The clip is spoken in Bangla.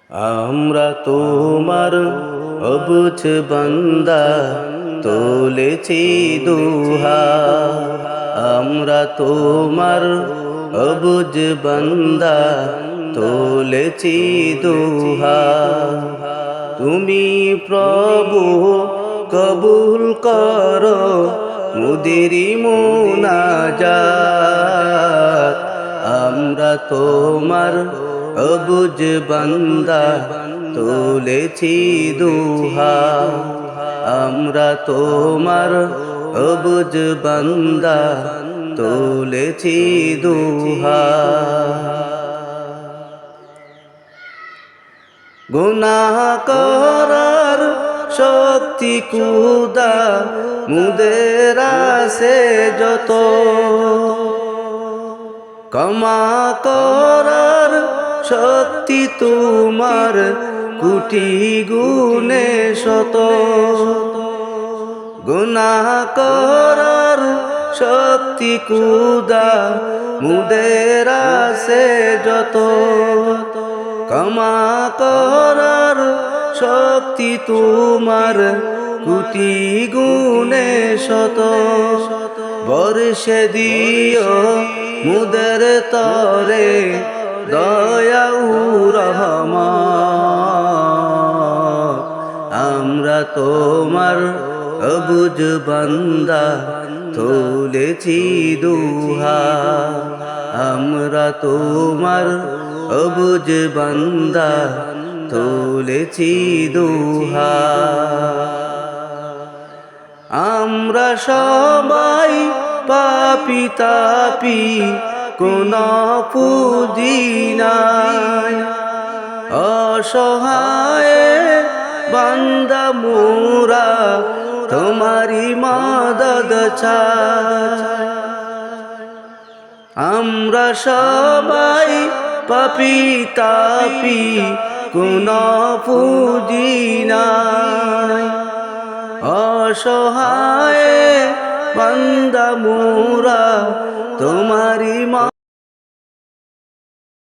আমরা তোমার অবুঝ বান্দা তুলেছি দুহা, আমরা তোমার অবুঝ বান্দা তুলেছি দুহা। তুমি প্রভু কবুল করো মুদেরি মুনাজাত, আমরা তোমার অবুঝ বান্দা তুলেছি দুহা, আমরা তোমার অবুঝ বান্দা তুলেছি দুহা। গুনাহ করার শক্তি কুদা মুদের আছে যত, ক্ষমা করার শক্তি তোমার কোটি গুণে শত। গুনাহ করার শক্তি কুদা মুদের আছে যত, ক্ষমা করার শক্তি তোমার কোটি গুণে শত। বর্ষে দিও মুদের তরে দয়া ও রহমত, আমরা তোমার অবুঝ বান্দা তুলেছি দুহা, আমরা তোমার অবুঝ বান্দা তুলেছি দুহা। আমরা সবাই পাপী তাপী কোন পুঁজি নাই, অসহায় বান্দা মোরা তোমারি মদদ চাই। আমরা সবাই পাপী তাপী কোন পুঁজি নাই, অসহায় বান্দা মোরা তোমারি